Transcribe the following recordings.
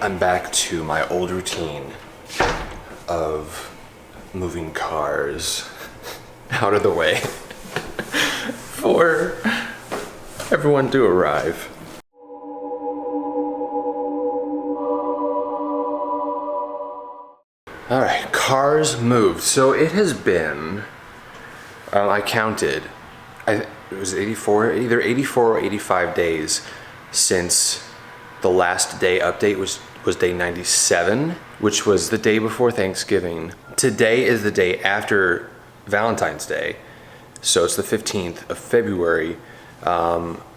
I'm back to my old routine of moving cars out of the way for everyone to arrive. All right, cars moved. So it has been, I counted, it was 84, either 84 or 85 days since the last day update was day 97, which was the day before Thanksgiving. Today is the day after Valentine's Day, so it's the 15th of February.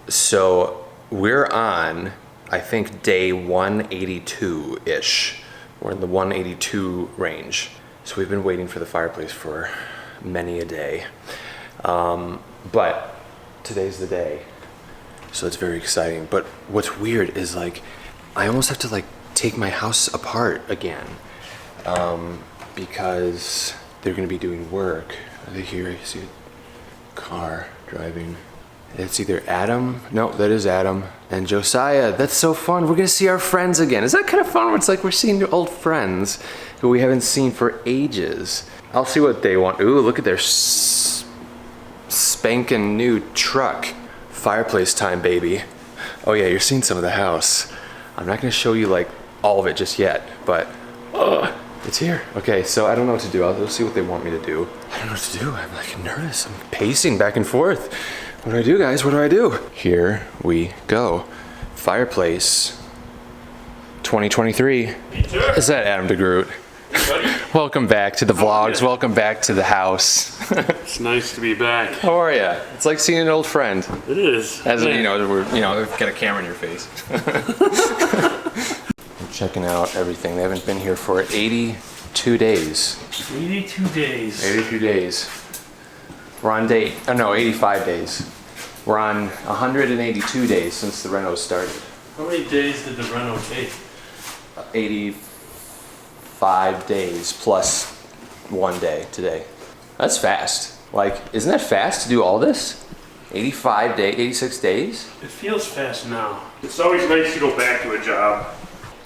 So we're on, I think, day 182-ish. We're in the 182 range. So we've been waiting for the fireplace for many a day. But today's the day. So it's very exciting. But what's weird is like, I almost have to like take my house apart again. Because they're gonna be doing work. Are they here? You see a car driving. It's either Adam, no, that is Adam, and Josiah. That's so fun. We're gonna see our friends again. Is that kind of fun where it's like we're seeing old friends who we haven't seen for ages? I'll see what they want. Ooh, look at their spanking new truck. Fireplace time, baby. Oh yeah, you're seeing some of the house. I'm not gonna show you like all of it just yet, but it's here. Okay, so I don't know what to do. I'll see what they want me to do. I don't know what to do. I'm like nervous. I'm pacing back and forth. What do I do, guys? What do I do? Here we go. Fireplace 2023. Is that Adam DeGroot? Welcome back to the vlogs. Welcome back to the house. It's nice to be back. How are you? It's like seeing an old friend. It is. As you know, we've got a camera in your face. I'm checking out everything. They haven't been here for 82 days. 82 days. 82 days. We're on day, oh no, 85 days. We're on 182 days since the reno started. How many days did the reno take? 85 days plus 1 day today. That's fast. Like, isn't that fast to do all this? 86 days? It feels fast now. It's always nice to go back to a job.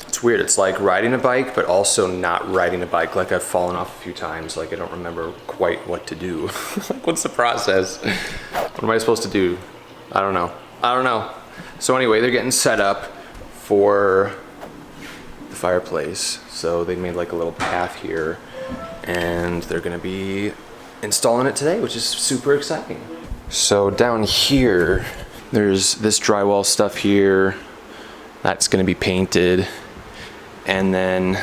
It's weird. It's like riding a bike, but also not riding a bike. Like I've fallen off a few times. Like I don't remember quite what to do. Like what's the process? What am I supposed to do? I don't know. So anyway, they're getting set up for the fireplace. So they made like a little path here and they're gonna be installing it today, which is super exciting. So down here, there's this drywall stuff here. That's gonna be painted. And then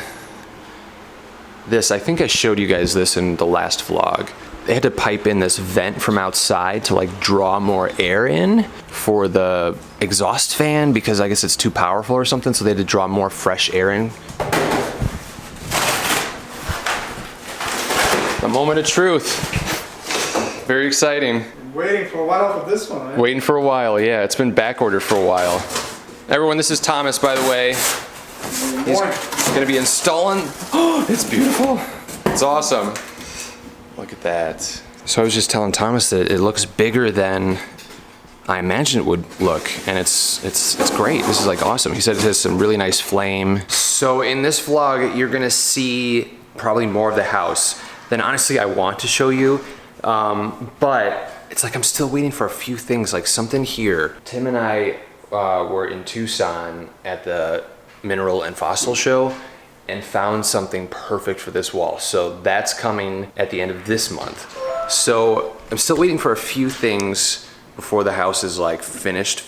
this, I think I showed you guys this in the last vlog. They had to pipe in this vent from outside to like draw more air in for the exhaust fan because I guess it's too powerful or something, so they had to draw more fresh air in. The moment of truth. Very exciting. Waiting for a while for this one, right? Waiting for a while, yeah. It's been back ordered for a while. Everyone, this is Thomas, by the way. He's gonna be installing. Oh, it's beautiful. It's awesome. Look at that. So I was just telling Thomas that it looks bigger than I imagined it would look, and it's great. This is like awesome. He said it has some really nice flame. So in this vlog, you're gonna see probably more of the house than honestly I want to show you. But it's like I'm still waiting for a few things, like something here. Tim and I were in Tucson at the Mineral and Fossil Show and found something perfect for this wall. So that's coming at the end of this month. So I'm still waiting for a few things before the house is like finished.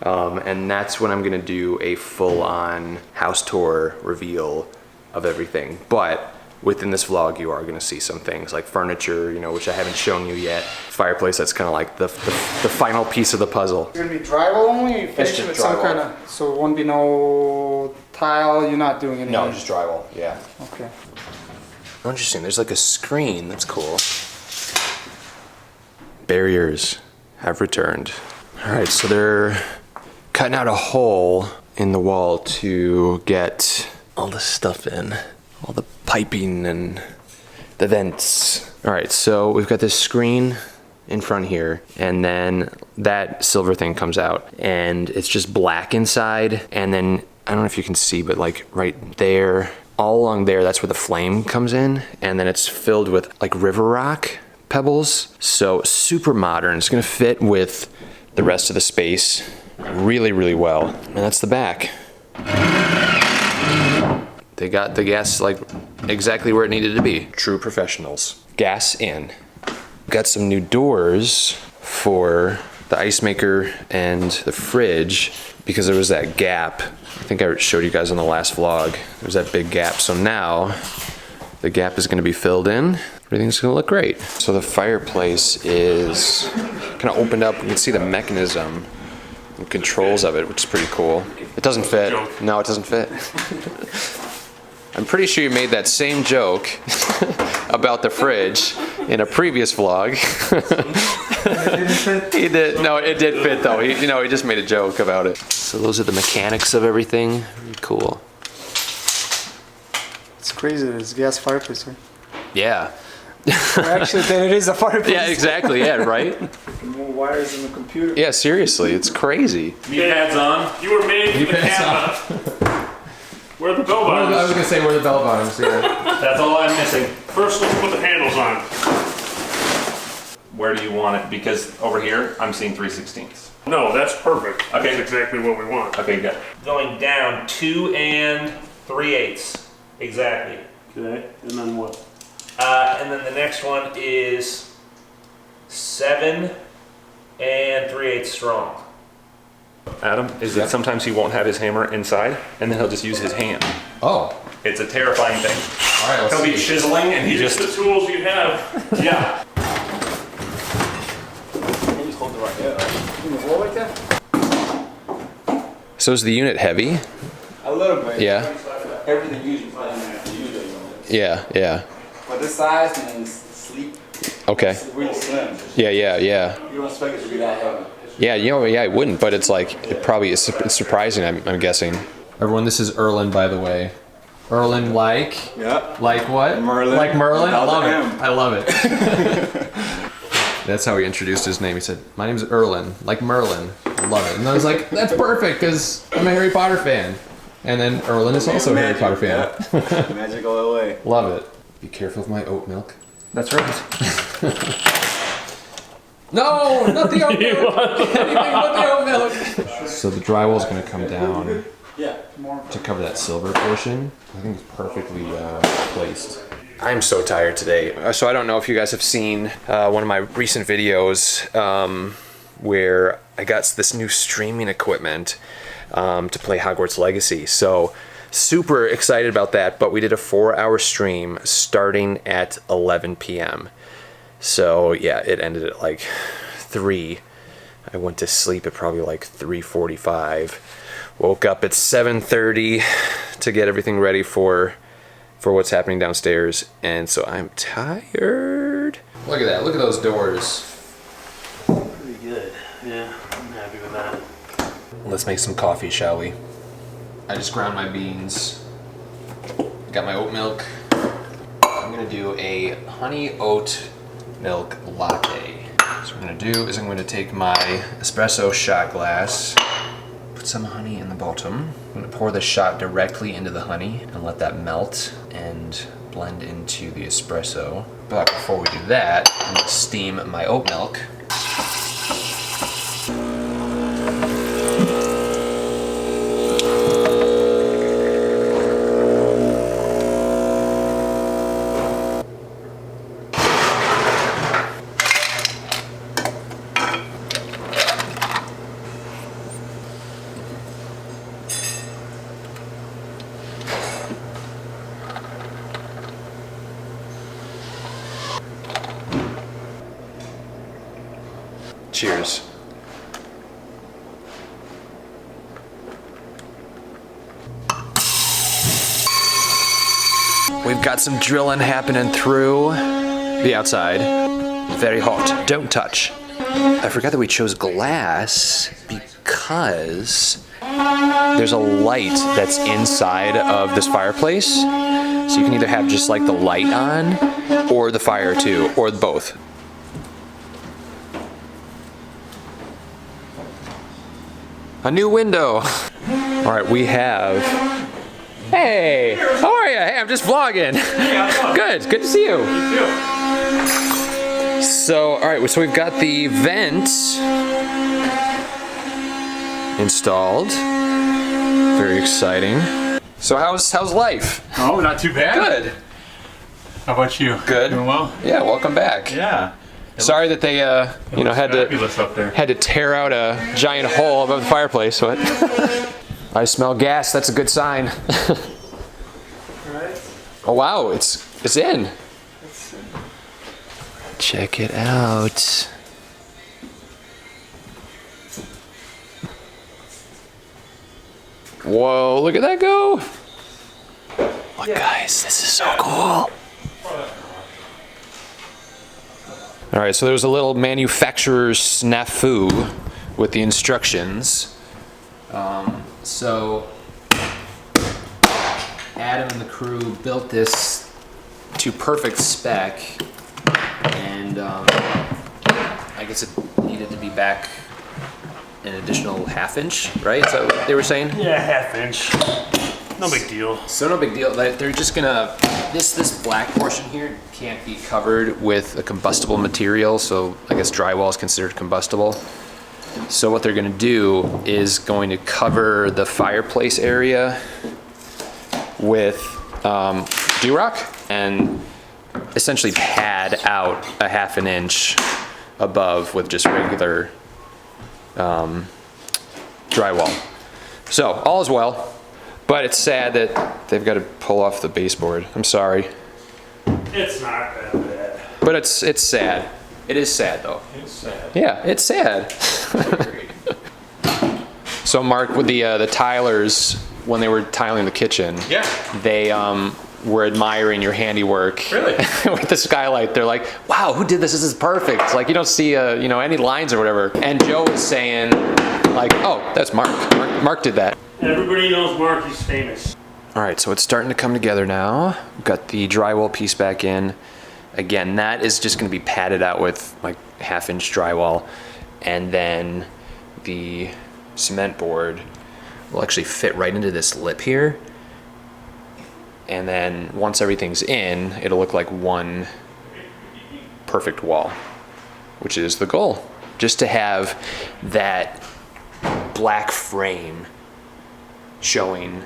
And that's when I'm gonna do a full-on house tour reveal of everything. But within this vlog, you are gonna see some things like furniture, you know, which I haven't shown you yet. Fireplace, that's kind of like the final piece of the puzzle. It's gonna be drywall only? You finish it with some drywall. kind of, so it won't be no tile, you're not doing anything? No, just drywall, yeah. Okay. Oh, interesting, there's like a screen, that's cool. Barriers have returned. All right, so they're cutting out a hole in the wall to get all the stuff in. All the piping and the vents. All right, so we've got this screen in front here, and then that silver thing comes out, and it's just black inside, and then I don't know if you can see, but like right there, all along there, that's where the flame comes in. And then it's filled with like river rock pebbles. So super modern. It's gonna fit with the rest of the space really, really well. And that's the back. They got the gas like exactly where it needed to be. True professionals. Gas in. Got some new doors for the ice maker and the fridge because there was that gap. I think I showed you guys on the last vlog. There's that big gap. So now the gap is gonna be filled in. Everything's gonna look great. So the fireplace is kind of opened up. You can see the mechanism and controls of it, which is pretty cool. It doesn't fit. No, it doesn't fit. I'm pretty sure you made that same joke about the fridge in a previous vlog. He did. No, it did fit though. He just made a joke about it. So those are the mechanics of everything. Really cool. It's crazy. It's gas fireplace, right? Yeah. Actually, then it is a fireplace. Yeah, exactly. Yeah, right. More wires in the computer. Yeah, seriously, it's crazy. Knee pads on. You were made for the camera. Where are the bell bottoms? I was gonna say where the bell bottoms. Yeah. That's all I'm missing. First, let's put the handles on. Where do you want it? Because over here, I'm seeing 3/16. No, that's perfect. Okay. That's exactly what we want. Okay, good. Going down 2 3/8. Exactly. Okay, and then what? And then the next one is 7 3/8 strong. Adam, is it sometimes he won't have his hammer inside, and then he'll just use his hand. Oh. It's a terrifying thing. All right. Let's He'll be see. chiseling, and he Use just the tools you have. yeah. So is the unit heavy? A little bit. Yeah. Everything usually. Yeah. Yeah. But this size means sleep. Okay. It's really slim. Yeah. Yeah. Yeah. You don't expect it to be that heavy. Yeah, yeah, it wouldn't, but it's like, it probably is, it's surprising, I'm guessing. Everyone, this is Erlen, by the way. Erlen like? Yeah. Like what? Merlin. Like Merlin? I love Without the it. M. I love it. That's how he introduced his name. He said, my name is Erlen, like Merlin. I love it. And I was like, that's perfect, because I'm a Harry Potter fan. And then Erlen is also a Harry Potter fan. Yeah. Magic all the way. Love it. Be careful of my oat milk. That's right. No, not the oat milk. Anything but the oat milk. So the drywall is going to come down to cover that silver portion. I think it's perfectly placed. I'm so tired today. So I don't know if you guys have seen one of my recent videos where I got this new streaming equipment to play Hogwarts Legacy. So super excited about that, but we did a 4-hour stream starting at 11 p.m. So yeah, it ended at like 3. I went to sleep at probably like 3:45. Woke up at 7:30 to get everything ready for what's happening downstairs, and so I'm tired. Look at that, look at those doors. Pretty good. Yeah, I'm happy with that. Let's make some coffee, shall we? I just ground my beans. Got my oat milk. I'm gonna do a honey oat milk latte. So what I'm gonna do is I'm gonna take my espresso shot glass, put some honey in the bottom. I'm gonna pour the shot directly into the honey and let that melt and blend into the espresso. But before we do that, I'm gonna steam my oat milk. Cheers. We've got some drilling happening through the outside. Very hot. Don't touch. I forgot that we chose glass because there's a light that's inside of this fireplace. So you can either have just like the light on or the fire too, or both. A new window. All right, we have. Hey, how are you? Hey, I'm just vlogging. Good to see you. You too. So, all right, so we've got the vent installed. Very exciting. So how's life? Oh, not too bad. Good. How about you? Good. Doing well? Yeah, welcome back. Yeah. Sorry that they, had Fabulous up there. to tear out a giant hole above the fireplace, but I smell gas. That's a good sign. Oh wow, it's in. Check it out. Whoa, look at that go. Look guys, this is so cool. All right, so there's a little manufacturer's snafu with the instructions. So Adam and the crew built this to perfect spec, and I guess it needed to be back an additional ½ inch, right? Is that what they were saying? Yeah, ½ inch. No big deal. So no big deal. They're just gonna, this black portion here can't be covered with a combustible material, so I guess drywall is considered combustible. So what they're gonna do is going to cover the fireplace area with D-rock and essentially pad out a ½ an inch above with just regular drywall. So all is well. But it's sad that they've got to pull off the baseboard. I'm sorry. It's not that bad. But it's sad. It is sad though. It's sad. Yeah, it's sad. So Mark, with the tilers, when they were tiling the kitchen, Yeah. they were admiring your handiwork. Really? With the skylight. They're like, wow, who did this? This is perfect. Like you don't see any lines or whatever. And Joe was saying like, oh, that's Mark. Mark did that. Everybody knows Mark, he's famous. All right, so it's starting to come together now. We've got the drywall piece back in. Again, that is just gonna be padded out with like ½ inch drywall. And then the cement board will actually fit right into this lip here. And then once everything's in, it'll look like one perfect wall, which is the goal. Just to have that black frame showing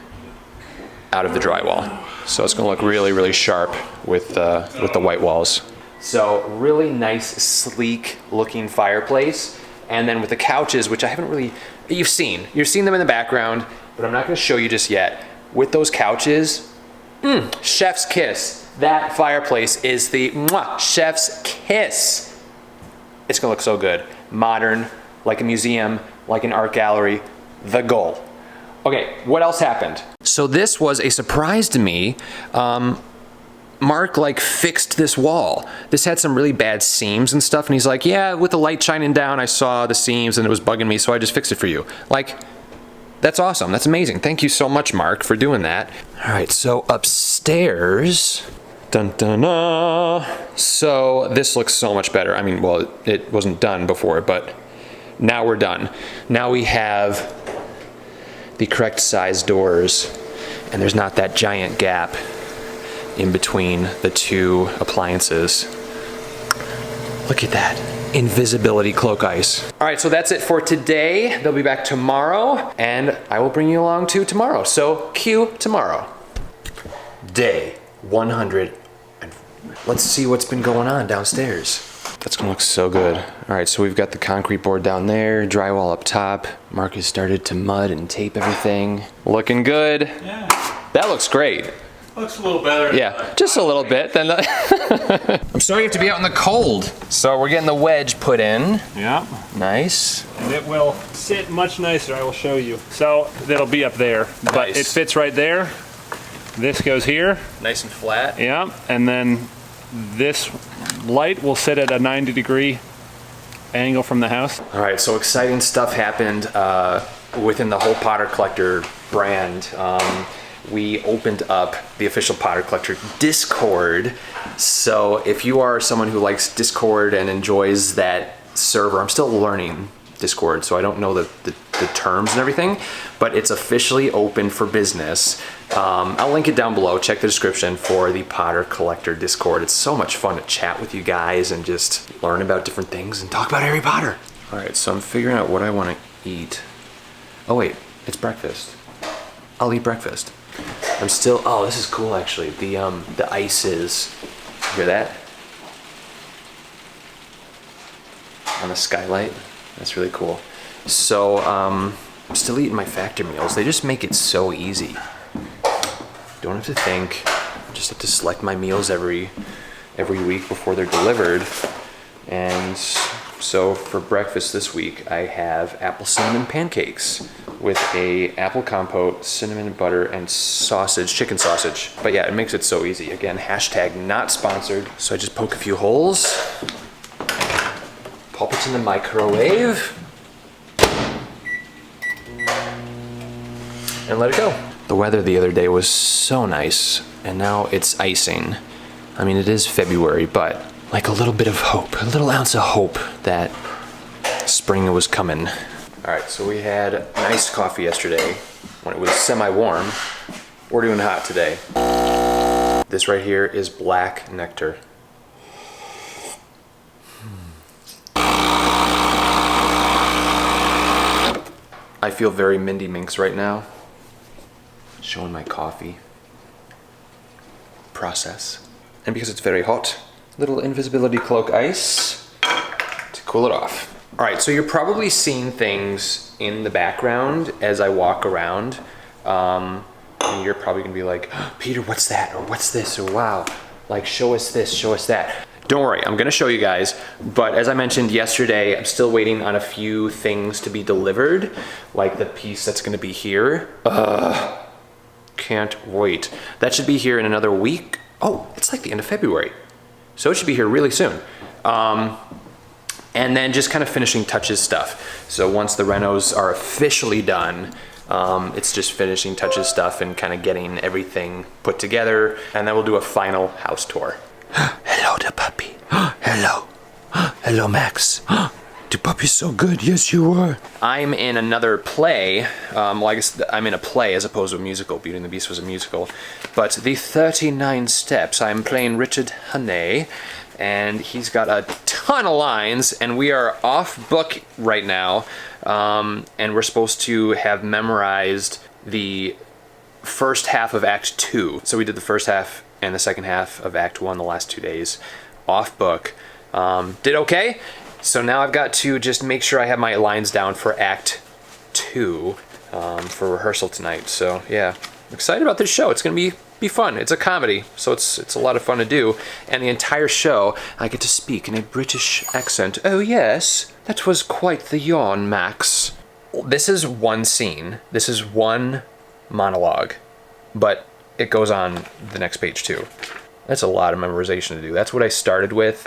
out of the drywall. So it's gonna look really, really sharp with the white walls. So really nice, sleek looking fireplace. And then with the couches, which I haven't really, you've seen them in the background, but I'm not gonna show you just yet. With those couches, chef's kiss. That fireplace is the chef's kiss. It's gonna look so good. Modern, like a museum, like an art gallery, the goal. Okay, what else happened? So this was a surprise to me. Mark fixed this wall. This had some really bad seams and stuff, and he's like, yeah, with the light shining down, I saw the seams and it was bugging me, so I just fixed it for you. That's awesome, that's amazing. Thank you so much, Mark, for doing that. All right, so upstairs, dun dun dun. So this looks so much better. I mean, well, it wasn't done before, but now we're done. Now we have the correct size doors, and there's not that giant gap in between the two appliances. Look at that. Invisibility cloak ice. All right, so that's it for today. They'll be back tomorrow, and I will bring you along to tomorrow. So cue tomorrow. Day 100. Let's see what's been going on downstairs. That's gonna look so good. All right, so we've got the concrete board down there, drywall up top. Mark has started to mud and tape everything. Looking good. Yeah. That looks great. Looks a little better. Yeah, just a little bit. Then I'm sorry you have to be out in the cold. So we're getting the wedge put in. Yeah. Nice. And it will sit much nicer, I will show you. So it'll be up there, but Nice. it fits right there. This goes here. Nice and flat. Yeah, and then this light will sit at a 90-degree angle from the house. All right, so exciting stuff happened within the whole Potter Collector brand. We opened up the official Potter Collector Discord. So if you are someone who likes Discord and enjoys that server, I'm still learning Discord, so I don't know the the terms and everything, but it's officially open for business. I'll link it down below. Check the description for the Potter Collector Discord. It's so much fun to chat with you guys and just learn about different things and talk about Harry Potter. All right, so I'm figuring out what I want to eat. Oh wait, it's breakfast. I'll eat breakfast. I'm still, oh, this is cool actually. The ices, hear that? On the skylight, that's really cool. So, I'm still eating my factor meals. They just make it so easy. Don't have to think, just have to select my meals every week before they're delivered. And so for breakfast this week, I have apple cinnamon pancakes with a apple compote, cinnamon butter, and sausage, chicken sausage. But yeah, it makes it so easy. Again, hashtag not sponsored. So I just poke a few holes, pop it in the microwave, and let it go. The weather the other day was so nice, and now it's icing. I mean, it is February, but like a little bit of hope, a little ounce of hope that spring was coming. All right, so we had nice coffee yesterday when it was semi-warm. We're doing hot today. This right here is black nectar. I feel very Mindy Minx right now. Showing my coffee process. And because it's very hot, little invisibility cloak ice to cool it off. All right, so you're probably seeing things in the background as I walk around. And you're probably gonna be like, oh, Peter, what's that? Or what's this? Or wow, like show us this, show us that. Don't worry, I'm gonna show you guys. But as I mentioned yesterday, I'm still waiting on a few things to be delivered, like the piece that's gonna be here. Can't wait. That should be here in another week. Oh, it's like the end of February. So it should be here really soon. And then just kind of finishing touches stuff. So once the renos are officially done, it's just finishing touches stuff and kind of getting everything put together. And then we'll do a final house tour. Hello, the puppy. Hello. Hello, Max. The puppy's so good. Yes, you are. I'm in another play. Well, I guess I'm in a play as opposed to a musical. Beauty and the Beast was a musical. But the 39 Steps. I'm playing Richard Honey. And he's got a ton of lines, and we are off book right now. And we're supposed to have memorized the first half of Act 2. So we did the first half and the second half of Act 1 the last 2 days. Off book. Did okay. So now I've got to just make sure I have my lines down for Act 2 for rehearsal tonight. So yeah, I'm excited about this show. It's gonna be fun. It's a comedy, so it's a lot of fun to do. And the entire show, I get to speak in a British accent. Oh yes, that was quite the yawn, Max. This is one scene. This is one monologue, but it goes on the next page too. That's a lot of memorization to do. That's what I started with,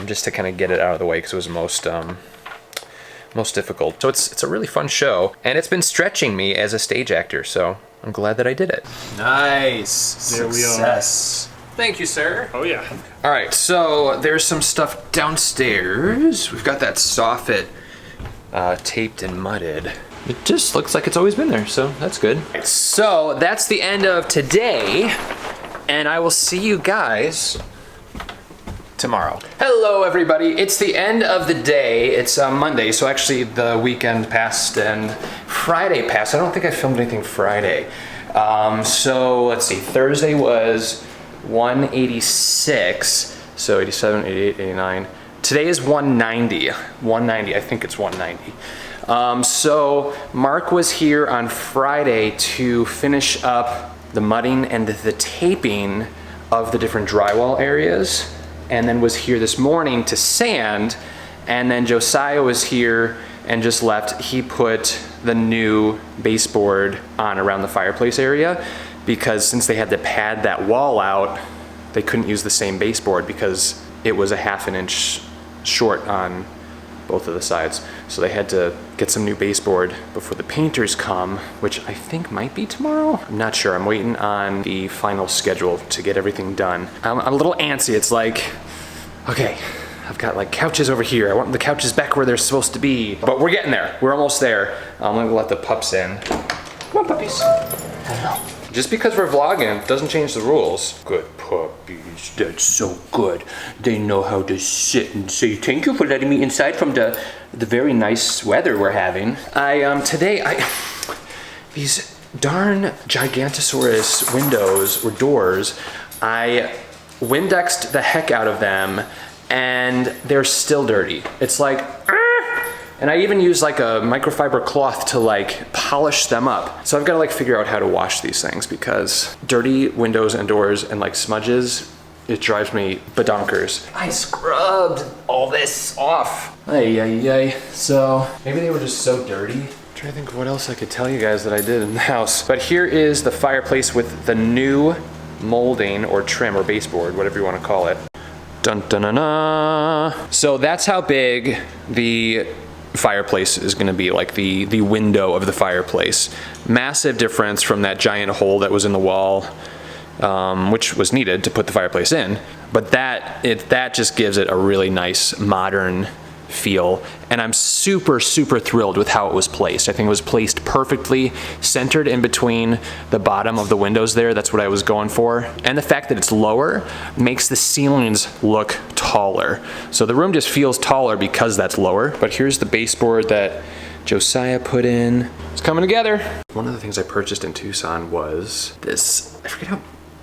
just to kind of get it out of the way because it was most difficult. So it's a really fun show, and it's been stretching me as a stage actor, so I'm glad that I did it. Nice. There Success. We are. Thank you, sir. Oh yeah. All right, so there's some stuff downstairs. We've got that soffit taped and mudded. It just looks like it's always been there, so that's good. So that's the end of today, and I will see you guys tomorrow. Hello, everybody. It's the end of the day. It's Monday, so actually the weekend passed and Friday passed. I don't think I filmed anything Friday. So let's see. Thursday was 186, so 87, 88, 89. Today is 190. 190. I think it's 190. So Mark was here on Friday to finish up the mudding and the taping of the different drywall areas, and then was here this morning to sand, and then Josiah was here and just left. He put the new baseboard on around the fireplace area because since they had to pad that wall out, they couldn't use the same baseboard because it was a ½ an inch short on both of the sides. So they had to get some new baseboard before the painters come, which I think might be tomorrow. I'm not sure. I'm waiting on the final schedule to get everything done. I'm a little antsy. It's like, okay, I've got like couches over here. I want the couches back where they're supposed to be. But we're getting there. We're almost there. I'm gonna let the pups in. Come on, puppies. Just because we're vlogging doesn't change the rules. Good puppies, that's so good. They know how to sit and say thank you for letting me inside from the very nice weather we're having. These darn Gigantosaurus windows or doors, I Windexed the heck out of them and they're still dirty. It's like, and I even use like a microfiber cloth to like polish them up. So I've got to like figure out how to wash these things because dirty windows and doors and like smudges, it drives me badonkers. I scrubbed all this off. Ay. So maybe they were just so dirty. I'm trying to think of what else I could tell you guys that I did in the house. But here is the fireplace with the new molding or trim or baseboard, whatever you want to call it. Dun dun dun dun. So that's how big the fireplace is going to be, like the window of the fireplace. Massive difference from that giant hole that was in the wall, which was needed to put the fireplace in. But that just gives it a really nice modern feel, and I'm super thrilled with how it was placed. I think it was placed perfectly, centered in between the bottom of the windows there. That's what I was going for. And the fact that it's lower makes the ceilings look taller. So the room just feels taller because that's lower. But here's the baseboard that Josiah put in. It's coming together. One of the things I purchased in Tucson was this, I forget how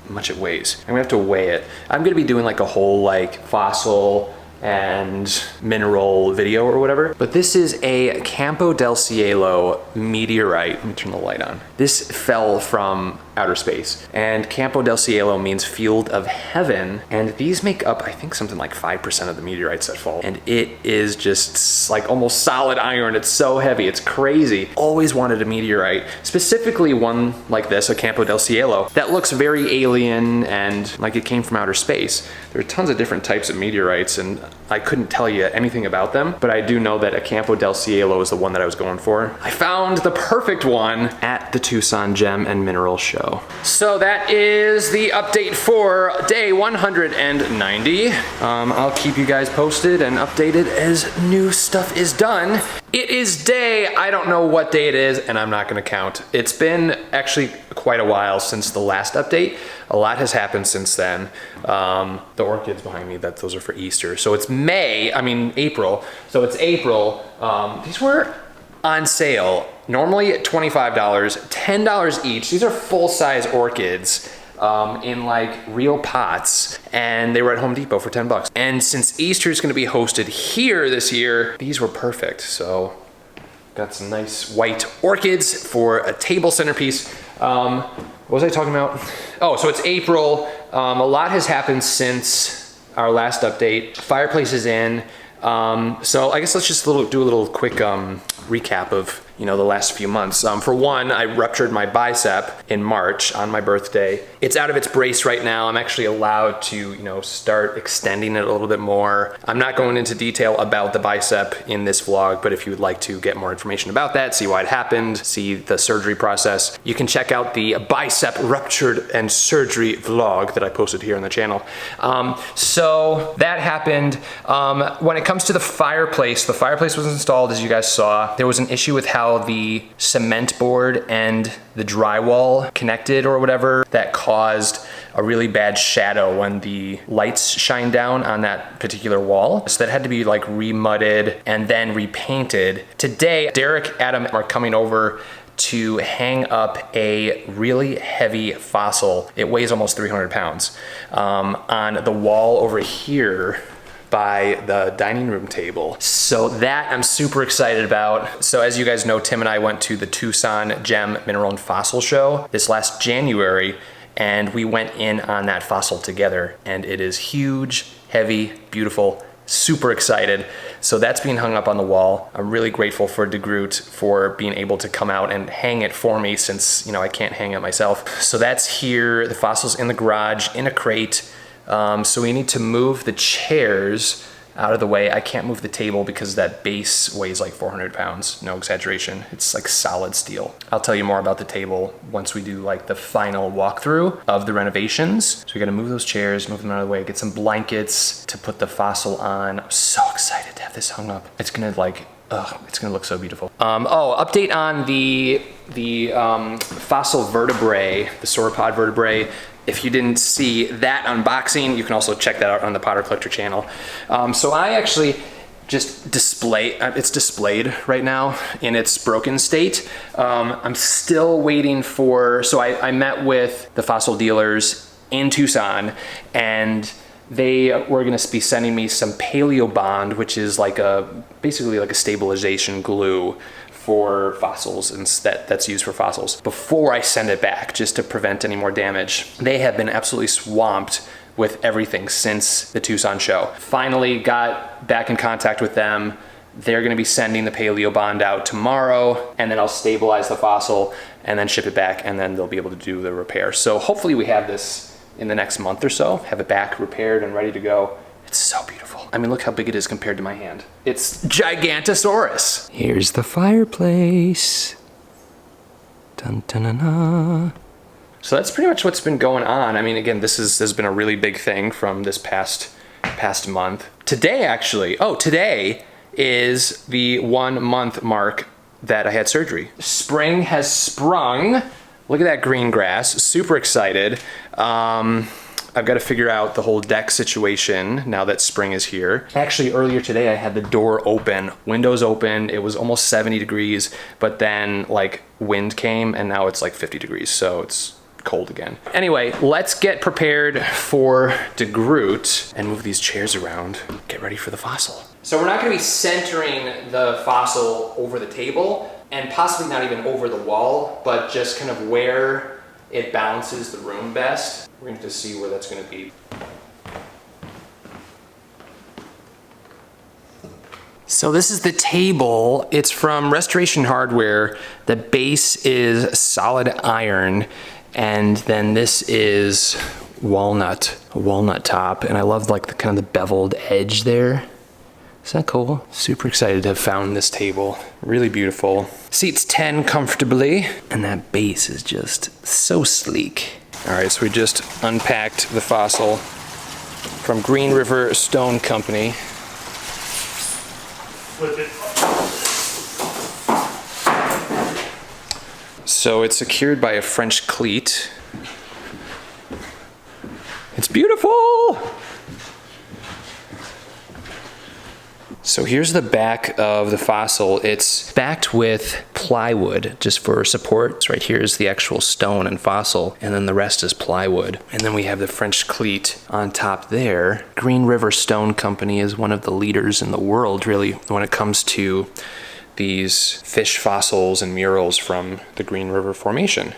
much it weighs. I'm gonna have to weigh it. I'm gonna be doing like a whole like fossil and mineral video or whatever. But this is a Campo del Cielo meteorite. Let me turn the light on. This fell from outer space, and Campo del Cielo means field of heaven, and these make up, I think, something like 5% of the meteorites that fall, and it is just like almost solid iron. It's so heavy, it's crazy. Always wanted a meteorite, specifically one like this, a Campo del Cielo, that looks very alien and like it came from outer space. There are tons of different types of meteorites, and I couldn't tell you anything about them, but I do know that a Campo del Cielo is the one that I was going for. I found the perfect one at the Tucson Gem and Mineral Show. So that is the update for day 190. I'll keep you guys posted and updated as new stuff is done. It is day, I don't know what day it is, and I'm not gonna count. It's been actually quite a while since the last update. A lot has happened since then. The orchids behind me, those are for Easter. So it's April. So it's April. These were on sale, normally at $25, $10 each. These are full-size orchids in like real pots, and they were at Home Depot for 10 bucks. And since Easter is gonna be hosted here this year, these were perfect. So got some nice white orchids for a table centerpiece. What was I talking about? Oh, so it's April. A lot has happened since our last update. Fireplace is in. So I guess let's just do a little quick recap of the last few months. For one, I ruptured my bicep in March on my birthday. It's out of its brace right now. I'm actually allowed to start extending it a little bit more. I'm not going into detail about the bicep in this vlog, but if you would like to get more information about that, see why it happened, see the surgery process, you can check out the bicep ruptured and surgery vlog that I posted here on the channel. So that happened. When it comes to the fireplace was installed, as you guys saw. There was an issue with how the cement board and the drywall connected or whatever that caused a really bad shadow when the lights shine down on that particular wall. So that had to be like remudded and then repainted. Today, Derek, Adam are coming over to hang up a really heavy fossil. It weighs almost 300 pounds on the wall over here by the dining room table. So that I'm super excited about. So as you guys know, Tim and I went to the Tucson Gem, Mineral, and Fossil Show this last January, and we went in on that fossil together, and it is huge, heavy, beautiful, super excited. So that's being hung up on the wall. I'm really grateful for DeGroot for being able to come out and hang it for me since I can't hang it myself. So that's here, the fossil's in the garage, in a crate. So we need to move the chairs out of the way. I can't move the table because that base weighs like 400 pounds, no exaggeration. It's like solid steel. I'll tell you more about the table once we do like the final walkthrough of the renovations. So we gotta move those chairs, move them out of the way, get some blankets to put the Fossil on. I'm so excited to have this hung up. It's gonna like, it's gonna look so beautiful. Update on the Fossil vertebrae, the sauropod vertebrae. If you didn't see that unboxing, you can also check that out on the Potter Collector channel. So I actually just it's displayed right now in its broken state. I'm still waiting for, so I met with the Fossil dealers in Tucson, and they were gonna be sending me some Paleo Bond, which is like basically like a stabilization glue for fossils, and that's used for fossils, before I send it back, just to prevent any more damage. They have been absolutely swamped with everything since the Tucson show. Finally got back in contact with them. They're gonna be sending the Paleo Bond out tomorrow, and then I'll stabilize the Fossil and then ship it back, and then they'll be able to do the repair. So hopefully we have this in the next month or so, have it back repaired and ready to go. It's so beautiful. I mean, look how big it is compared to my hand. It's Gigantosaurus. Here's the fireplace. Dun, dun, dun, dun. So that's pretty much what's been going on. I mean, again, this has been a really big thing from this past month. Today, actually, today is the 1 month mark that I had surgery. Spring has sprung. Look at that green grass, super excited. I've got to figure out the whole deck situation now that spring is here. Actually, earlier today, I had the door open, windows open. It was almost 70 degrees, but then like wind came and now it's like 50 degrees. So it's cold again. Anyway, let's get prepared for DeGroot and move these chairs around. Get ready for the Fossil. So we're not going to be centering the Fossil over the table, and possibly not even over the wall, but just kind of where it balances the room best. We're going to see where that's going to be. So this is the table. It's from Restoration Hardware. The base is solid iron, and then this is a walnut top, and I love like the kind of the beveled edge there. Isn't that cool? Super excited to have found this table. Really beautiful. Seats 10 comfortably, and that base is just so sleek. All right, so we just unpacked the Fossil from Green River Stone Company. Flip it. So it's secured by a French cleat. It's beautiful! So here's the back of the Fossil. It's backed with plywood just for support. So right here is the actual stone and Fossil, and then the rest is plywood. And then we have the French cleat on top there. Green River Stone Company is one of the leaders in the world, really, when it comes to these fish fossils and murals from the Green River Formation.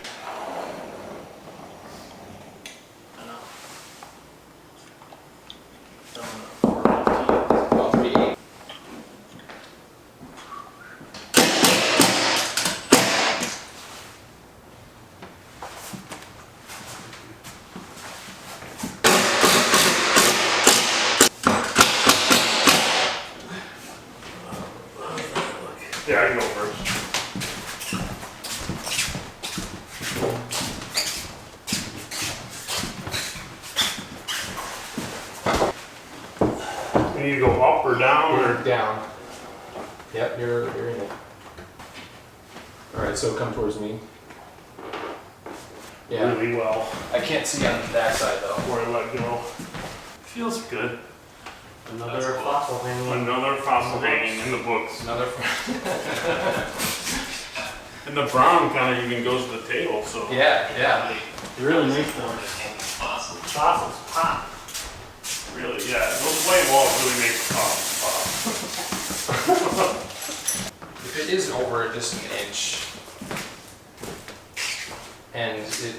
Yeah, I can go first. We need to go up or down or Down. Yep, you're in it. All right, so come towards me. Yeah, really well. I can't see on the back side though. Before I let go. Feels good. Another fossil hanging. Another fossil hanging in the books. Another. And the brown kind of even goes to the table, so. Yeah. It really makes them. Fossils pop. Really, yeah. Those white walls really make fossils pop. If it is over just an inch, and it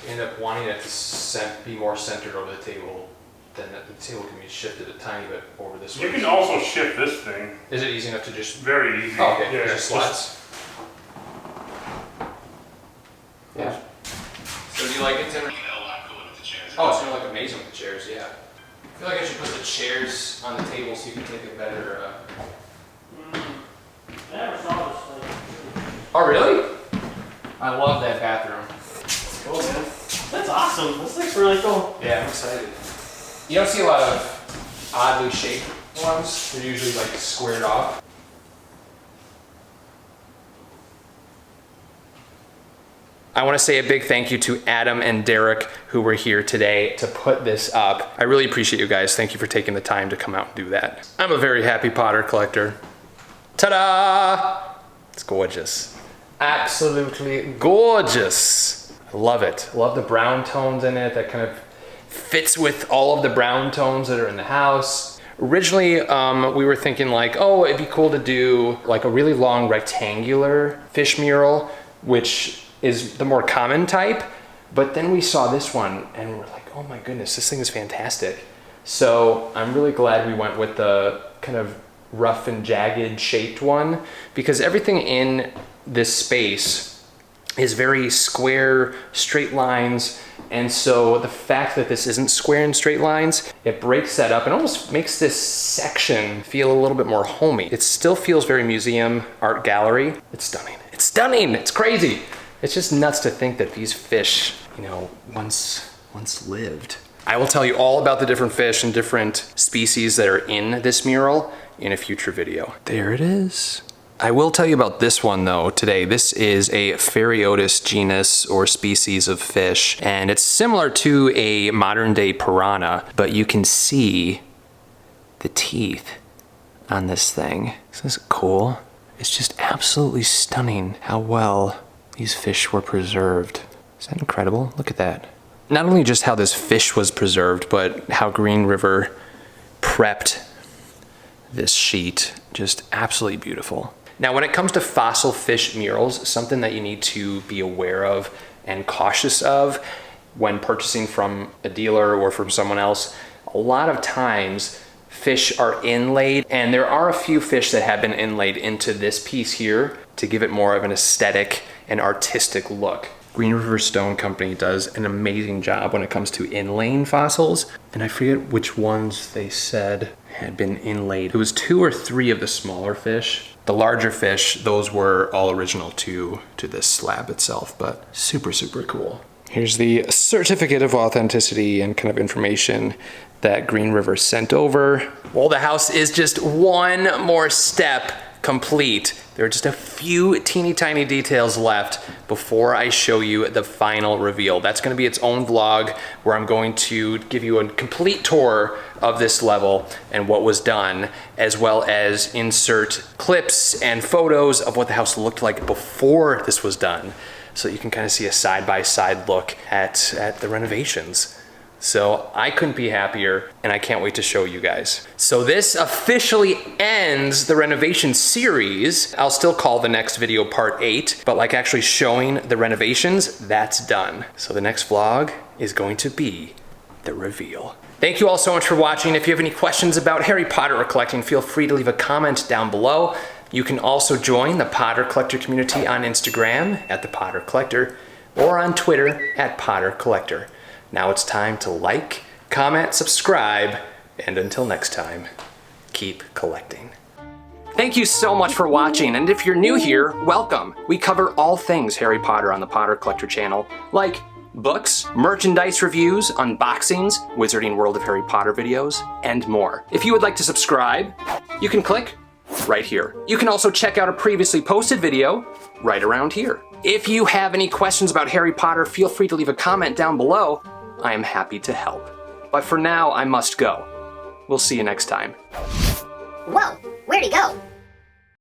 end up wanting it to be more centered over the table, then the table can be shifted a tiny bit over this way. You can also shift this thing. Is it easy enough to just? Very easy. Oh, okay. Yeah, Just slots. Yeah. So do you like it, Tim? Oh, it's gonna look amazing with the chairs. Yeah. feel like I should put the chairs on the table so you can take a better. Never saw this thing. Oh, really? I love that bathroom. Cool, man. That's awesome. This thing's really cool. Yeah, I'm excited. You don't see a lot of oddly shaped ones. They're usually like squared off. I want to say a big thank you to Adam and Derek who were here today to put this up. I really appreciate you guys. Thank you for taking the time to come out and do that. I'm a very happy Potter collector. Ta-da! It's gorgeous. Absolutely gorgeous. I love it. Love the brown tones in it. That kind of fits with all of the brown tones that are in the house. Originally, we were thinking like, oh, it'd be cool to do like a really long rectangular fish mural, which is the more common type. But then we saw this one and we're like, oh my goodness, this thing is fantastic. So I'm really glad we went with the kind of rough and jagged shaped one, because everything in this space is very square, straight lines. And so the fact that this isn't square and straight lines, it breaks that up and almost makes this section feel a little bit more homey. It still feels very museum, art gallery. It's stunning. It's stunning. It's crazy. It's just nuts to think that these fish, you know, once lived. I will tell you all about the different fish and different species that are in this mural in a future video. There it is. I will tell you about this one though today. This is a Ferriotis genus or species of fish, and it's similar to a modern day piranha, but you can see the teeth on this thing. Isn't this cool? It's just absolutely stunning how well these fish were preserved. Is that incredible? Look at that. Not only just how this fish was preserved, but how Green River prepped this sheet. Just absolutely beautiful. Now, when it comes to fossil fish murals, something that you need to be aware of and cautious of when purchasing from a dealer or from someone else, a lot of times fish are inlaid, and there are a few fish that have been inlaid into this piece here to give it more of an aesthetic and artistic look. Green River Stone Company does an amazing job when it comes to inlaying fossils, and I forget which ones they said had been inlaid. It was 2 or 3 of the smaller fish. The larger fish, those were all original to this slab itself, but super, super cool. Here's the certificate of authenticity and kind of information that Green River sent over. Well, the house is just one more step complete. There are just a few teeny tiny details left before I show you the final reveal. That's going to be its own vlog where I'm going to give you a complete tour of this level and what was done, as well as insert clips and photos of what the house looked like before this was done, so you can kind of see a side-by-side look at the renovations. So I couldn't be happier, and I can't wait to show you guys. So this officially ends the renovation series. I'll still call the next video part 8, but like actually showing the renovations, that's done. So the next vlog is going to be the reveal. Thank you all so much for watching. If you have any questions about Harry Potter or collecting, feel free to leave a comment down below. You can also join the Potter Collector community on Instagram at The Potter Collector or on Twitter at Potter Collector. Now it's time to like, comment, subscribe, and until next time, keep collecting. Thank you so much for watching, and if you're new here, welcome. We cover all things Harry Potter on the Potter Collector channel, like books, merchandise reviews, unboxings, Wizarding World of Harry Potter videos, and more. If you would like to subscribe, you can click right here. You can also check out a previously posted video right around here. If you have any questions about Harry Potter, feel free to leave a comment down below. I am happy to help. But for now, I must go. We'll see you next time. Whoa, where'd he go?